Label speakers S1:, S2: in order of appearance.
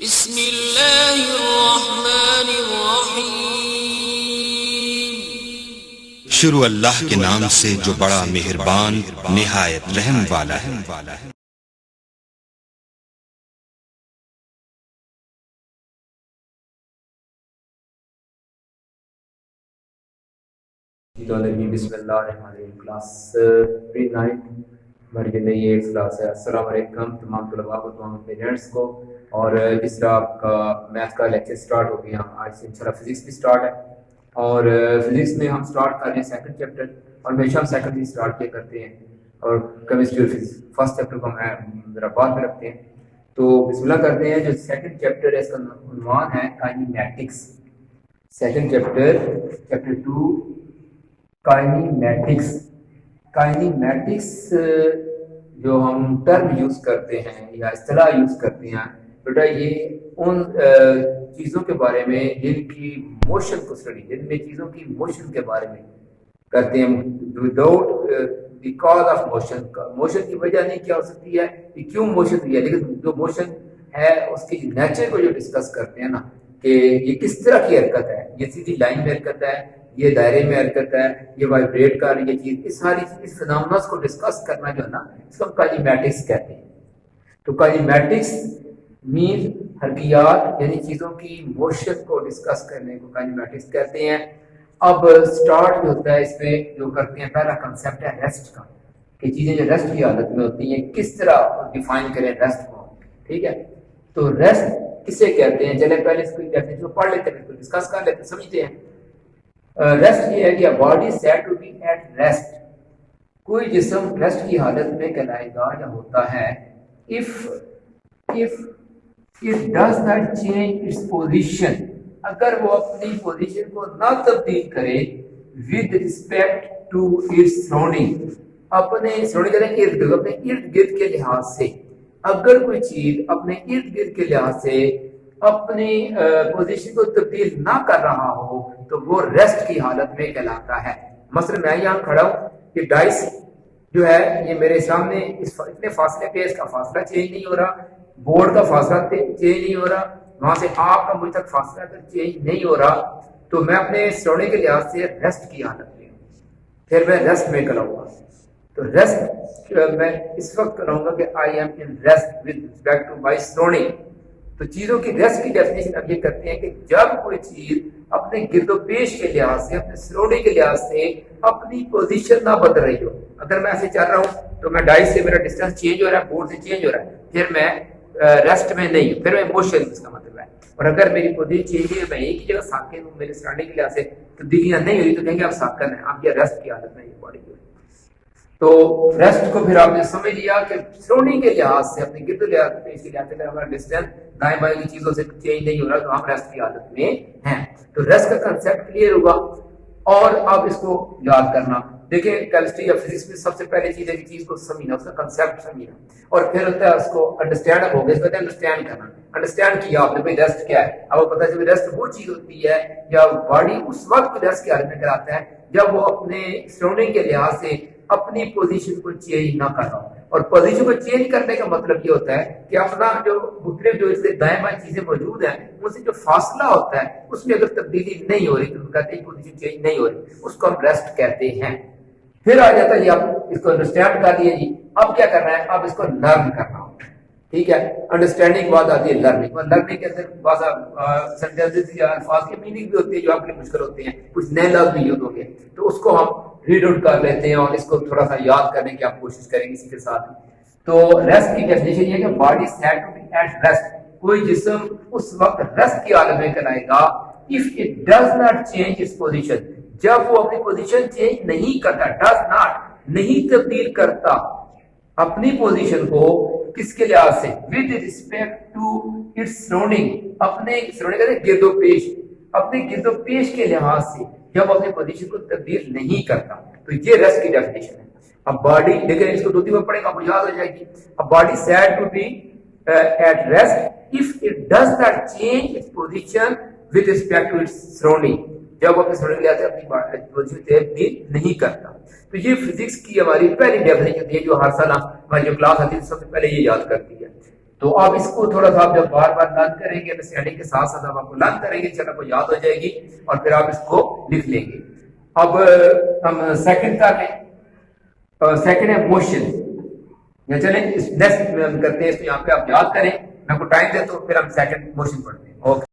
S1: بسم اللہ الرحمن الرحیم۔
S2: شروع اللہ کے نام سے جو بڑا مہربان نہایت رحم والا ہے۔
S3: بسم اللہ الرحمن الرحیم۔ کلاس پری 9 ہماری نئی 8 کلاس ہے۔ السلام علیکم تمام طلباء کو، تمام پیرنٹس کو۔ اور جس طرح آپ کا میتھ کا لیکچر سٹارٹ ہو گیا، آج سے انشاءاللہ فزکس بھی سٹارٹ ہے۔ اور فزکس میں ہم سٹارٹ کر رہے ہیں سیکنڈ چیپٹر، اور ہمیشہ ہم سیکنڈ ہی سٹارٹ کیا کرتے ہیں، اور کیمسٹری اور فزکس فرسٹ چیپٹر کو ہم ذرا بعد میں رکھتے ہیں۔ تو بسم اللہ کرتے ہیں۔ جو سیکنڈ چیپٹر ہے اس کا عنوان ہے کائنیمیٹکس۔ Second chapter 2 کائنیمیٹکس۔ کائنیمیٹکس جو ہم ٹرم یوز کرتے ہیں یا اصطلاح یوز کرتے ہیں بیٹا، یہ ان چیزوں کے بارے میں جن کی موشن کو اسٹڈی، جن میں چیزوں کی موشن کے بارے میں کرتے ہیں، without the cause of motion. Motion کی وجہ نہیں کیا ہو سکتی ہے کہ کیوں موشن ہوئی ہے، لیکن جو موشن ہے اس کی نیچر کو جو ڈسکس کرتے ہیں نا، کہ یہ کس طرح کی حرکت ہے، یہ سیدھی لائن میں حرکت ہے، یہ دائرے میں حرکت ہے، یہ وائبریٹ کر رہی ہے چیز، اس ساری اس فینومیناز کو ڈسکس کرنا جو ہے نا، اس کو ہم کائنیمیٹکس کہتے ہیں۔ تو کائنیمیٹکس مین حرکیات یعنی چیزوں کی موشن کو ڈسکس کرنے کو کائنیمیٹکس کہتے ہیں۔ اب سٹارٹ جو ہوتا ہے اس میں جو کرتے ہیں، پہلا کنسیپٹ ہے ریسٹ کا، کہ چیزیں جو ریسٹ کی حالت میں ہوتی ہیں کس طرح ڈیفائن کریں ریسٹ کو، ٹھیک ہے۔ تو ریسٹ کسے کہتے ہیں، چلے پہلے اس کو ڈیفینیشن کو پڑھ لیتے ہیں، پھر ڈسکس کر لیتے ہیں، سمجھتے ہیں۔ ریسٹ یہ ہے کہ body set to be at rest, کوئی جسم ریسٹ کی حالت میں کہلائے گا یا ہوتا ہے if it does not change its position، اگر وہ اپنی پوزیشن کو نہ تبدیل کرے with respect to its surrounding، اپنے surrounding کہتے ہیں ارد گرد، اپنے ارد گرد کے لحاظ سے، اگر کوئی چیز اپنے ارد گرد کے لحاظ سے اپنی پوزیشن کو تبدیل نہ کر رہا ہو تو وہ ریسٹ کی حالت میں کہلاتا ہے۔ مثلا میں یہاں کھڑا ہوں، یہ ڈائس جو ہے یہ میرے سامنے اتنے فاصلے پہ، اس کا فاصلہ چینج نہیں ہو رہا، بورڈ کا فاصلہ چینج نہیں ہو رہا، وہاں سے آپ کا مجھ تک فاصلہ اگر چینج نہیں ہو رہا تو میں اپنے سروڑنے کے لحاظ سے ریسٹ کی حالت میں ہوں، پھر میں ریسٹ میں کراؤں گا۔ تو ریسٹ میں اس وقت کراؤں گا کہ I am in rest with respect to my surrounding. تو چیزوں کی ریسٹ کی ڈیفینیشن اب یہ کرتے ہیں کہ جب کوئی چیز اپنے گرد و پیش کے لحاظ سے، اپنے سراؤنڈنگ کے لحاظ سے اپنی پوزیشن نہ بدل رہی ہو۔ اگر میں ایسے چل رہا ہوں تو میں ڈائس سے میرا ڈسٹینس چینج ہو رہا ہے، بورڈ سے چینج ہو رہا ہے، پھر میں ریسٹ میں نہیں ہوں، پھر میں موشن، اس کا مطلب ہے۔ اور اگر میری پوزیشن چینج ہے، میں ایک ہی جگہ ساکن ہوں، میرے سراؤنڈنگ کے لحاظ سے تبدیلیاں نہیں ہو رہی، تو کہیں گے آپ ساکن ہیں، آپ یہ ریسٹ کی حالت میں یہ باڈی جو ہے۔ تو ریسٹ کو پھر آپ نے سمجھ لیا کہ سراؤنڈنگ کے لحاظ سے، اپنے گرد و لحاظ سے، اس کے لحاظ سے اگر ہمارا ڈسٹینس دائیں بائیں کی چیزوں سے چینج نہیں ہو رہا تو ہم ریسٹ کی حالت میں ہیں۔ تو ریسٹ کا کنسیپٹ کلیئر ہوگا، اور اب اس کو یاد کرنا۔ دیکھیں کیمسٹری یا فزکس میں سب سے پہلے چیز ہے کہ چیز کو سمجھنا، اس کا کنسیپٹ سمجھنا، اور پھر ہوتا ہے اس کو انڈرسٹینڈ ہو گیا، اس کو انڈرسٹینڈ کرنا۔ انڈرسٹینڈ کیا آپ نے بھائی ریسٹ کیا ہے، اب وہ پتہ چلے ریسٹ وہ چیز ہوتی ہے یا باڈی اس وقت ریسٹ کی حالت میں کراتا ہے جب وہ اپنے سراؤنڈنگ کے لحاظ سے اپنی پوزیشن کو چینج نہ کر رہا ہو۔ اور پوزیشن کو چینج کرنے کا مطلب یہ ہوتا ہے کہ اپنا جو مختلف جو اس سے دائیں بائیں چیزیں موجود ہیں ان سے جو فاصلہ ہوتا ہے اس میں اگر تبدیلی نہیں ہو رہی تو کہتے ہیں پوزیشن چینج نہیں ہو رہی، اس کو ہم ریسٹ کہتے ہیں۔ پھر آ جاتا ہے جی، آپ اس کو انڈرسٹینڈ کر لیے جی، اب کیا کرنا ہے، اب اس کو لرن کرنا ہوتا ہے، ٹھیک ہے۔ انڈرسٹینڈنگ کے بعد آتی ہے لرننگ، اور لرننگ کے اندر بعض سینٹینسز یا الفاظ کے میننگ بھی ہوتے ہیں جو آپ کے لیے مشکل ہوتے ہیں، کچھ نئے لفظ بھی یوز ہوتے ہیں، تو اس کو ہم ریڈ آؤٹ کر لیتے ہیں اور اس کو تھوڑا سا یاد کرنے کی آپ کوشش کریں گے اسی کے ساتھ۔ تو ریسٹ کی ڈیفینیشن یہ ہے کہ body set to be at rest, کوئی جسم اس وقت ریسٹ کی حالت میں کہلائے گا if it does not change its position، جب وہ اپنی پوزیشن چینج نہیں کرتا، does not نہیں تبدیل کرتا اپنی پوزیشن کو، کس کے لحاظ سے، with respect to its surrounding، اپنے سراؤنڈنگ کہتے ہیں گرد و پیش، اپنے گرد و پیش کے لحاظ سے جب اپنی پوزیشن کو تبدیل نہیں کرتا، تو یہ ریسٹ کی ڈیفینیشن ہے۔ اب باڈی، لیکن اس کو دو تین بار پڑھیں گے آپ کو یاد ہو جائے گی۔ اب body set to be at rest if it does not change its position with respect to its surrounding، جب اپنے سراؤنڈنگ کے لحاظ سے اپنی پوزیشن تبدیل نہیں کرتا۔ تو یہ فزکس کی ہماری پہلی ڈیفینیشن ہے جو ہر سال ہماری جو کلاس آتی ہے سب سے پہلے یہ یاد کرتی ہے۔ تو آپ اس کو تھوڑا سا آپ جب بار بار لرن کریں گے انڈرسٹینڈنگ کے ساتھ ساتھ آپ کو لرن کریں گے انشاءاللہ کو یاد ہو جائے گی اور پھر آپ اس کو لکھ لیں گے. اب ہم سیکنڈ کر لیں. سیکنڈ ہے موشن. یا چلیں نیکسٹ کرتے ہیں اس کو یہاں پہ آپ یاد کریں, میں کو ٹائم دیتا ہوں پھر ہم سیکنڈ موشن پڑھتے ہیں. اوکے.